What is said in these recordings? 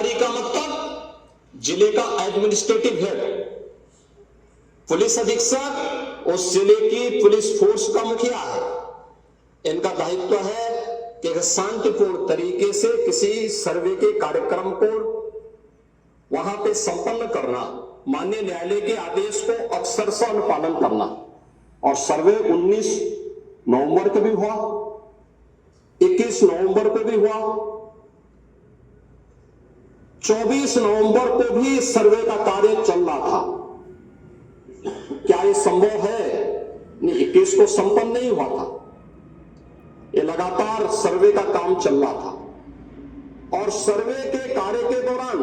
जिलाधिकारी का मतलब जिले का एडमिनिस्ट्रेटिव हेड, पुलिस अधीक्षक उस जिले की पुलिस फोर्स का मुखिया है। इनका दायित्व है कि शांतिपूर्ण तरीके से किसी सर्वे के कार्यक्रम को वहां पे संपन्न करना, माननीय न्यायालय के आदेश को अक्षरशः अनुपालन करना। और सर्वे 19 नवंबर को भी हुआ, 21 नवंबर को भी हुआ, 24 नवंबर को भी सर्वे का कार्य चल रहा था। क्या यह संभव है? नहीं, 21 को संपन्न नहीं हुआ था। ये लगातार सर्वे का काम चल रहा था और सर्वे के कार्य के दौरान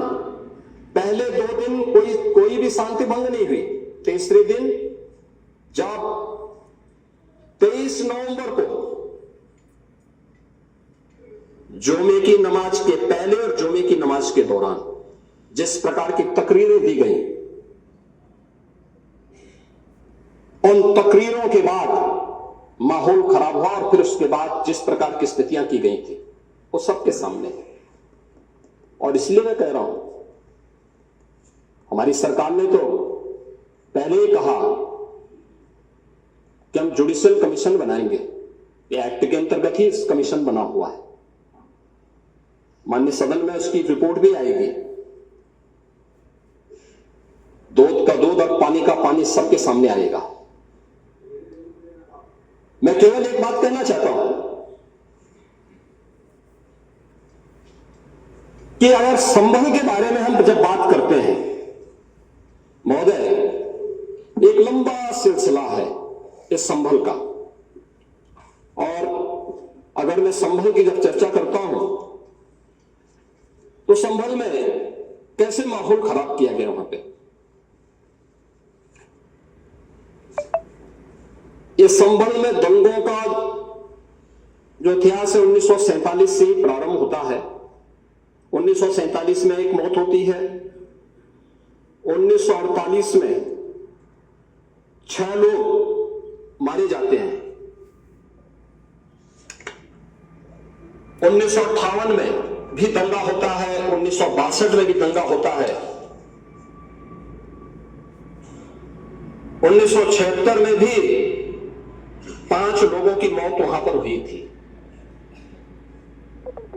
पहले 2 दिन कोई भी शांति भंग नहीं हुई। तीसरे दिन जब 23 नवंबर को जुमे की नमाज के पहले और जुमे की नमाज के दौरान जिस प्रकार की तकरीरें दी गई, उन तकरीरों के बाद माहौल खराब हुआ और फिर उसके बाद जिस प्रकार की स्थितियां की गई थी वो सबके सामने है। और इसलिए मैं कह रहा हूं, हमारी सरकार ने तो पहले ही कहा कि हम जुडिशियल कमीशन बनाएंगे। ये एक्ट के अंतर्गत ही इस कमीशन बना हुआ है। माननीय सदन में उसकी रिपोर्ट भी आएगी। दूध का दूध और पानी का पानी सबके सामने आएगा। मैं केवल एक बात कहना चाहता हूं कि अगर संभल के बारे में हम जब बात करते हैं महोदय, एक लंबा सिलसिला है इस संभल का। और अगर मैं संभल की जब चर्चा करता हूं तो संभल में कैसे माहौल खराब किया गया वहां पे। ये संभल में दंगों का जो इतिहास है 1947 से प्रारंभ होता है। 1947 में एक मौत होती है, 1948 में 6 लोग मारे जाते हैं, 1958 में भी दंगा होता है, 1962 में भी दंगा होता है, 1976 में भी 5 लोगों की मौत वहां पर हुई थी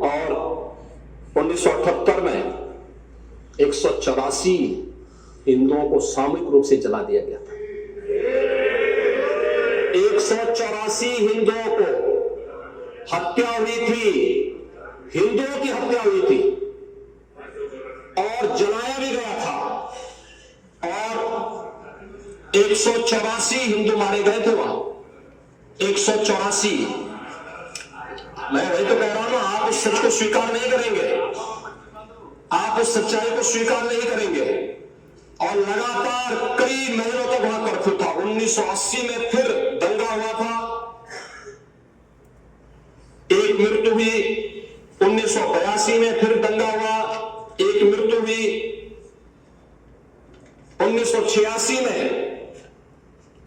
और 1978 में 184 हिंदुओं को सामूहिक रूप से जला दिया गया था। 184 हिंदुओं को हत्या हुई थी, हिंदुओं की हत्या हुई थी और जलाया भी गया था और 184 हिंदू मारे गए थे वहां। 184। मैं वही तो कह रहा हूं ना, आप उस सच को स्वीकार नहीं करेंगे, आप उस सच्चाई को स्वीकार नहीं करेंगे। और लगातार कई महीनों तक वहां कर्फ्यू था। 1980 में फिर दंगा हुआ था, एक मृत्यु हुई। 1982 में फिर दंगा हुआ, एक मृत्यु हुई। 1986 में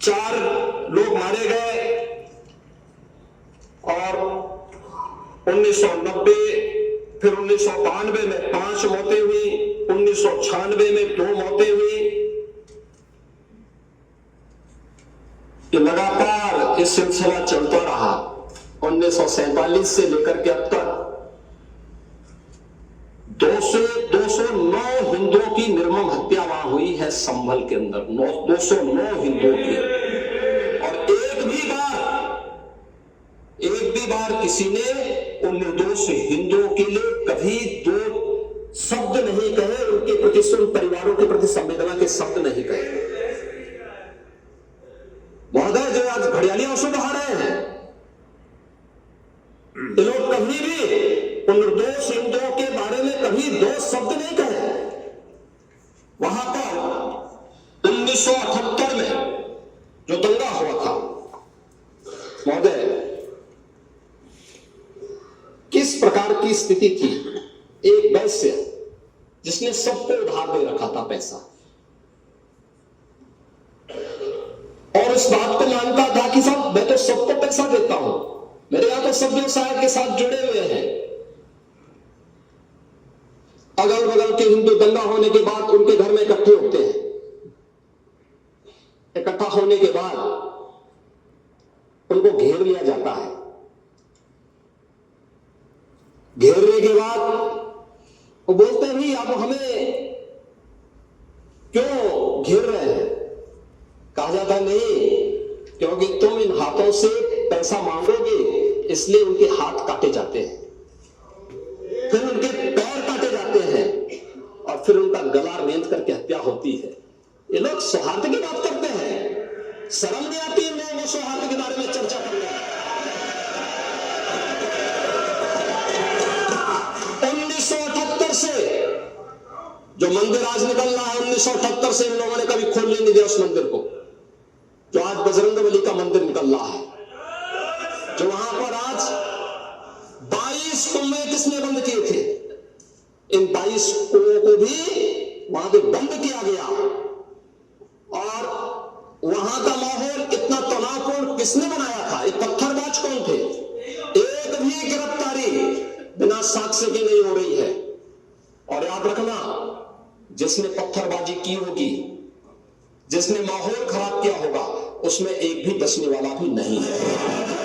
4 लोग मारे गए और 1990 फिर 1992 में 5 मौतें हुई, 1996 में 2 मौतें हुई। ये लगातार इस सिलसिला चलता रहा। 1947 से लेकर के अब तक 209 हिंदुओं की निर्मम हत्या वहां हुई है संभल के अंदर। 209 हिंदुओं की। और एक भी बार किसी ने उन निर्दोष हिंदुओं के लिए कभी 2 शब्द नहीं कहे, उनके प्रति, उन परिवारों के प्रति संवेदना के शब्द नहीं कहे। महोदय, जो आज घड़ियाली आंसू बहा रहे हैं, ये लोग कभी भी उन निर्दोष हिंदुओं के बारे में कभी 2 शब्द नहीं कहे। वहां पर 1978 में जो दंगा हुआ था महोदय, किस प्रकार की स्थिति थी। एक वैश्य जिसने सबको उधार दे रखा था पैसा और इस बात को मानता था कि साहब मैं तो सबको पैसा देता हूं, मेरे यहां तो सब व्यवसाय के साथ जुड़े हुए हैं। अगल बगल के हिंदू दंगा होने के बाद उनके घर में इकट्ठे होते हैं। इकट्ठा होने के बाद उनको घेर लिया जाता है। घेरने के बाद वो बोलते हैं भाई आप हमें क्यों घेर रहे हैं? कहा जाता है नहीं, क्योंकि तुम इन हाथों से पैसा मांगोगे, इसलिए उनके हाथ काटे जाते हैं, फिर उनके पैर काटे जाते हैं और फिर उनका गला रेंद करके हत्या होती है। ये लोग सौहार्द की बात करते हैं, शर्म नहीं आती है लोगों को सौहार्द के बारे में चर्चा करने। 1978 से जो मंदिर आज निकल रहा है, 1978 से इन लोगों ने कभी खोलने नहीं दिया उस मंदिर को, जो आज बजरंगबली का मंदिर निकल रहा है, जो वहां पर आज 22 कुएं किसने बंद किए थे? इन 22 कुओं को भी वहां पे बंद किया गया। और वहां का माहौल इतना तनावपूर्ण किसने बनाया था? ये पत्थरबाज कौन थे? एक भी गिरफ्तारी बिना साक्ष्य की नहीं हो रही है। और याद रखना, जिसने पत्थरबाजी की होगी, जिसने माहौल खराब किया होगा, उसमें एक भी बचने वाला भी नहीं है।